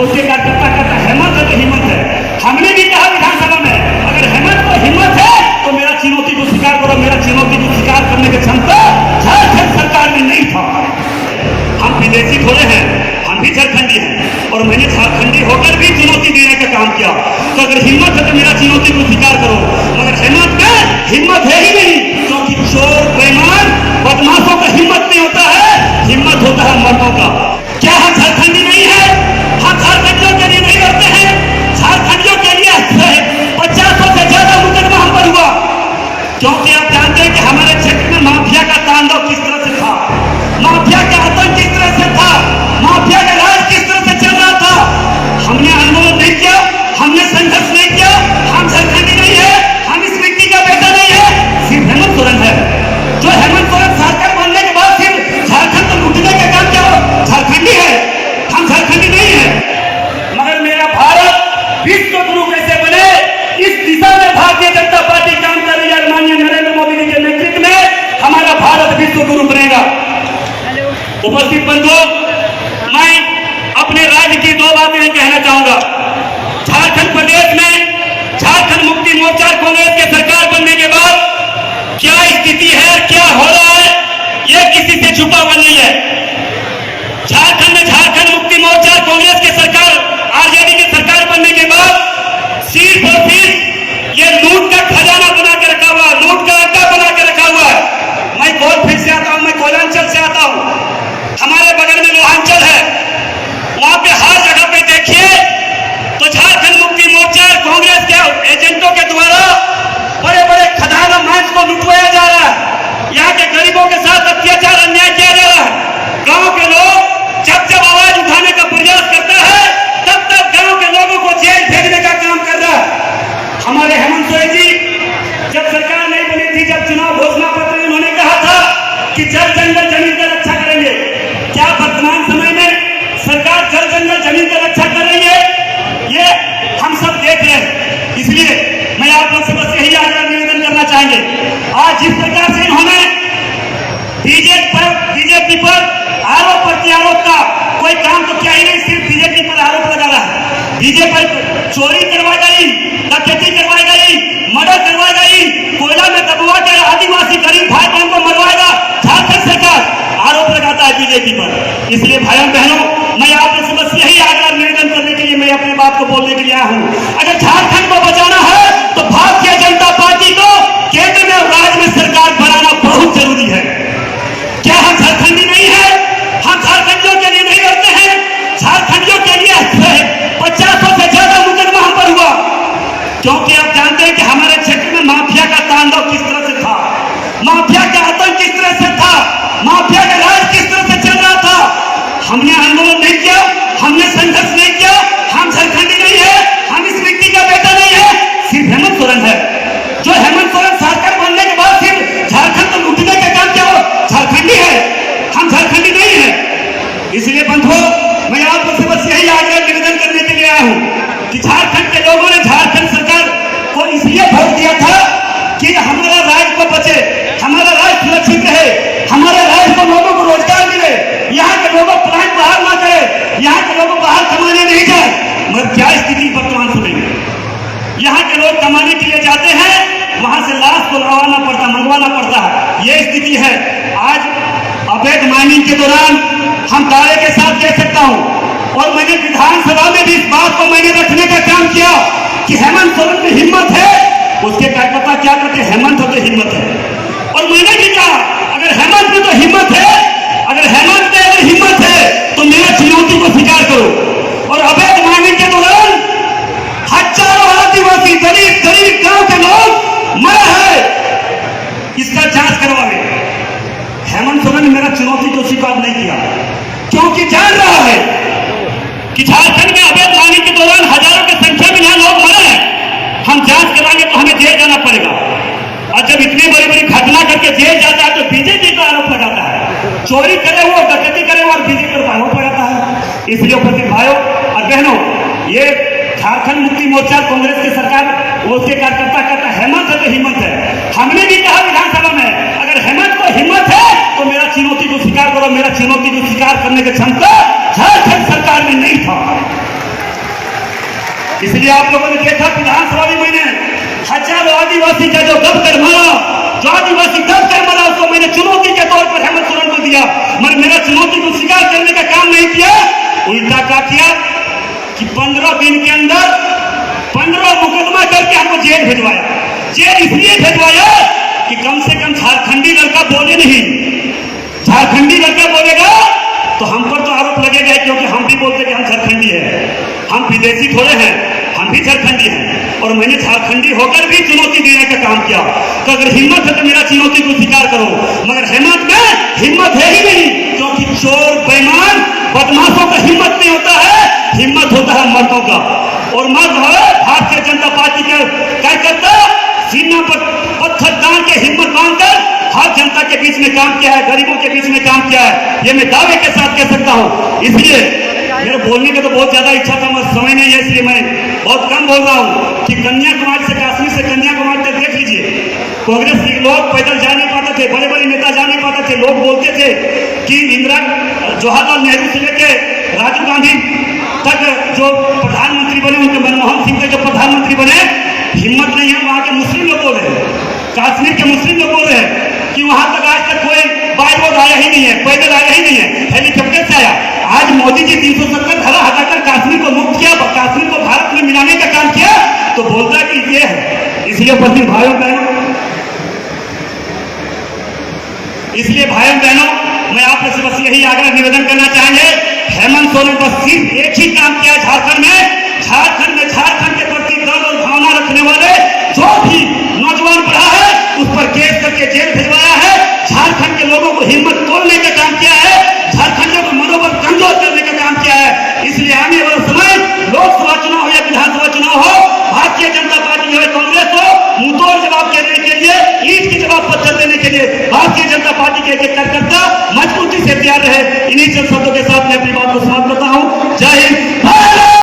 उसके कार्यकर्ता कहता हेमंत है तो हिम्मत है। हमने भी कहा विधानसभा में, अगर हेमंत को हिम्मत है तो मेरा चुनौती को स्वीकार करो। मेरा चुनौती को स्वीकार करने की क्षमता झारखंड सरकार में नहीं था। हम विदेशी थोड़े हैं, हम भी झारखंडी हैं और मैंने झारखंडी होकर भी चुनौती देने का काम किया। तो अगर हिम्मत है तो मेरा चुनौती को स्वीकार करो। मगर हेमंत में हिम्मत है ही नहीं, क्योंकि चोर बेईमान बदमाशों का हिम्मत नहीं होता है, हिम्मत होता है मर्दों का। क्या हम झारखंडी नहीं है? हम झारखंडियों के लिए नहीं लड़ते हैं? झारखंडियों के लिए 50 से ज्यादा मुकदमा हम पर हुआ, क्योंकि आप जानते हैं कि हमारे क्षेत्र में माफिया का तांडव किस तरह से था, माफिया का आतंक किस तरह से था, माफिया का राज किस तरह से चल रहा था। हमने आंदोलन नहीं किया, हमने संघर्ष नहीं किया। हम झारखंडी नहीं है, हम इस व्यक्ति का बेटा नहीं है, सिर्फ हेमंत सोरेन है। जो हेमंत सोरेन सरकार बनने के बाद सिर्फ झारखंड को लूटने का काम किया, झारखंडी है, हम झारखंडी नहीं है। मगर मेरा भारत विश्व गुरु कैसे बने, इस दिशा में भारतीय जनता पार्टी काम कर रही है। माननीय नरेंद्र मोदी जी के नेतृत्व में हमारा भारत विश्व गुरु बनेगा। उपस्थित बंधुओं, मैं अपने राज्य की 2 बातें कहना चाहूंगा। झारखंड प्रदेश में झारखंड मुक्ति मोर्चा कांग्रेस के सरकार बनने के बाद क्या स्थिति है, क्या हो रहा है, यह किसी से छुपा हुआ नहीं है। झारखंड में झारखंड मुक्ति मोर्चा कांग्रेस के सरकार, आरजेडी की सरकार बनने के बाद सिर्फ और सिर्फ ये लूट का खजाना बना के रखा हुआ, लूट का अड्डा बना के रखा हुआ है। मैं गोलफील्ड से आता हूं, मैं कोयलांचल से आता हूं, हमारे बगल में लोहांचल है। वहां पे हर जगह पे देखिए तो झारखंड मुक्ति मोर्चा कांग्रेस के एजेंटों के द्वारा बड़े बड़े खदान मांस को लुटवाया जा रहा है। यहाँ के गरीबों के साथ अत्याचार अन्याय किया जा रहा है। गांव के लोग जब जब आवाज उठाने का प्रयास करता है, तब तक गांव के लोगों को जेल भेजने का काम कर रहा है। हमारे हेमंत सोरेन जी जब सरकार नहीं बनी थी, जब चुनाव घोषणा पत्र में उन्होंने कहा था कि जल जंगल जमीन का रक्षा करेंगे। क्या वर्तमान समय में सरकार जल जंगल जमीन का रक्षा कर रही है? ये हम सब देख रहे हैं। इसलिए मैं आप लोग से बस यही आग्रह निवेदन करना चाहेंगे, आज जिस प्रकार से इन्होंने बीजेपी पर आरोप प्रत्यारोप का कोई काम तो क्या ही नहीं, सिर्फ बीजेपी पर आरोप लगा रहा है। बीजेपी पर चोरी करवाई गई, डकैती करवाई गई, मर्डर करवाई गई, कोयला में दबवा कर आदिवासी गरीब भाई बहन को मरवाएगा झारखंड सरकार, आरोप लगाता है बीजेपी पर। इसलिए भाइयों बहनों, मैं आप लोग से बस यही आग्रह निवेदन करने के लिए मैं अपनी बात को बोलने के लिए आया हूं। अगर झारखंड को बचाना है तो भारतीय जनता पार्टी को केंद्र में और राज्य में सरकार बनाना बहुत जरूरी है। क्या हम झारखंडी नहीं है? हम झारखंडियों के लिए नहीं लड़ते हैं? झारखंडियों के लिए 50 से ज्यादा मुकदमा हम पर हुआ, क्योंकि आप जानते हैं कि हमारे क्षेत्र में माफिया का तांडव किस तरह से था, माफिया का आतंक किस तरह से था, माफिया का राज किस तरह से चल रहा था। हमने आंदोलन नहीं किया, हमने संघर्ष नहीं किया। हम झारखंडी नहीं है, हम इस व्यक्ति का बेटा नहीं है, सिर्फ हेमंत सोरेन है। जो हेमंत सोरेन सरकार बनने के बाद सिर्फ झारखंड को लूटने का काम किया, झारखंडी है, हम झारखंडी नहीं है। इसलिए बंधुओं, मैं आप लोग से बस यही आग्रह निवेदन करने के लिए आया हूं कि झारखंड के लोगों ने झारखंड सरकार को इसलिए वोट दिया था कि हमारा राज्य को बचे, हमारा राज्य सुरक्षित रहे, हमारे राज्य को लोगों को रोजगार मिले, यहाँ के लोगों प्लांट बाहर ना करे, यहाँ के लोगों बाहर कमाने नहीं जाए। मगर क्या स्थिति वर्तमान समय में, यहाँ के लोग कमाने के लिए जाते हैं, वहां से लाश को लवाना पड़ता, मंगवाना पड़ता है। ये स्थिति है। आज अवैध माइनिंग के दौरान हम दावे के साथ कह सकता हूं, और मैंने विधानसभा में भी इस बात को मैंने रखने का काम किया कि हेमंत सोरेन में हिम्मत है। उसके कार्यकर्ता क्या कहते हैं, हेमंत हो तो हिम्मत है। और मैंने भी कहा अगर हेमंत में तो हिम्मत है, अगर हेमंत में अगर हिम्मत है तो मेरा चुनौती को स्वीकार करो। और अवैध माइनिंग के दौरान हजारों आदिवासी गरीब गांव के लोग मरे हैं, इसका जांच करवाए। हेमंत सोरेन ने मेरा चुनौती को स्वीकार नहीं किया, क्योंकि जान रहा है कि झारखंड में अवैध माइनिंग के दौरान हजारों की संख्या में यहाँ लोग मरे हैं। हम जांच कराएंगे तो हमें जेल जाना पड़ेगा, और जब इतनी बड़ी बड़ी घटना करके जेल जाता है तो बीजेपी का आरोप लगाता है, चोरी करे वो, डकैती करे वो, और बीजेपी पर आरोप लगाता है। इसलिए उपस्थित भाइयों और बहनों, ये झारखंड मुक्ति मोर्चा कांग्रेस की सरकार, उसके कार्यकर्ता कहता हेमंत है तो हिम्मत है। हमने भी कहा विधानसभा में, अगर हेमंत को हिम्मत है तो मेरा चुनौती को स्वीकार करो। मेरा चुनौती को स्वीकार करने की क्षमता झारखंड सरकार में नहीं था। इसलिए आप लोगों ने देखा विधानसभा में मैंने हजारों आदिवासी का जो दब कर मारा, जो आदिवासी दब कर मारा, उसको मैंने चुनौती के तौर पर हेमंत सोरेन को दिया। मगर मेरा चुनौती को स्वीकार करने का काम नहीं किया, उल्टा क्या किया कि 15 दिन के अंदर 15 मुकदमा करके हमको जेल भिजवाया। जेल इसलिए भिजवाया कि कम से कम झारखंडी लड़का बोले नहीं। झारखंडी लड़का बोलेगा तो हम पर तो आरोप लगेगा, क्योंकि हम भी बोलते कि हम झारखंडी हैं, हम विदेशी थोड़े हैं, हम भी झारखंडी हैं। और मैंने झारखंडी होकर भी चुनौती देने का काम किया। तो अगर हिम्मत है तो मेरा चुनौती को स्वीकार करो। मगर हेमंत में हिम्मत है ही नहीं, क्योंकि चोर बेईमान बदमाशों का हिम्मत नहीं होता है, हिम्मत होता है मर्दों का। और मर्द है भारतीय जनता पार्टी का क्या करता, सीना पर पत्थर डाल के हिम्मत बांधकर हर जनता के बीच में काम किया है, गरीबों के बीच में काम किया है। ये मैं दावे के साथ कह सकता हूं। इसलिए मेरे बोलने का तो बहुत ज्यादा इच्छा था, मगर समय नहीं है, इसलिए मैं बहुत कम बोल रहा हूं कि कन्याकुमारी से, कश्मीर से कन्याकुमारी तक देख लीजिए, कांग्रेस के लोग पैदल जा नहीं पाते थे, बड़े बड़े नेता जा नहीं पाते थे। लोग बोलते थे कि जवाहरलाल नेहरू से लेके राजीव गांधी तक जो प्रधानमंत्री बने, उनके मनमोहन सिंह के जो प्रधानमंत्री बने, हिम्मत नहीं है। वहां के मुस्लिम लोग बोल रहे हैं, कश्मीर के मुस्लिम लोग बोल रहे हैं कि वहां तक आज तक कोई बाई रोड आया ही नहीं है, पैदल आया ही नहीं है, हेलीकॉप्टर से आया। आज मोदी जी 370 धारा हटाकर कश्मीर को मुक्त किया, कश्मीर को भारत में मिलाने का काम किया, तो बोलता है कि ये है। इसलिए भाइयों बहनों, मैं आप से बस यही आग्रह निवेदन करना चाहेंगे, हेमंत सोरेन बस सिर्फ एक ही काम किया झारखंड में, झारखंड के प्रति दर्द और भावना रखने वाले जो भी नौजवान पढ़ा है उस पर केस करके जेल भिजवाया है। झारखंड के लोगों को हिम्मत तोड़ने का काम किया है, झारखंडियों को मनोबल कमजोर करने का काम किया है। इसलिए आने वाला समय, लोकसभा चुनाव हो या विधानसभा चुनाव हो, भारतीय जनता पार्टी जो है, कांग्रेस हो, मुंहतोड़ जवाब देने के लिए, ईंट के जवाब पत्थर देने के लिए भारतीय जनता पार्टी के एक कार्यकर्ता मजबूती से तैयार रहे। इन्हीं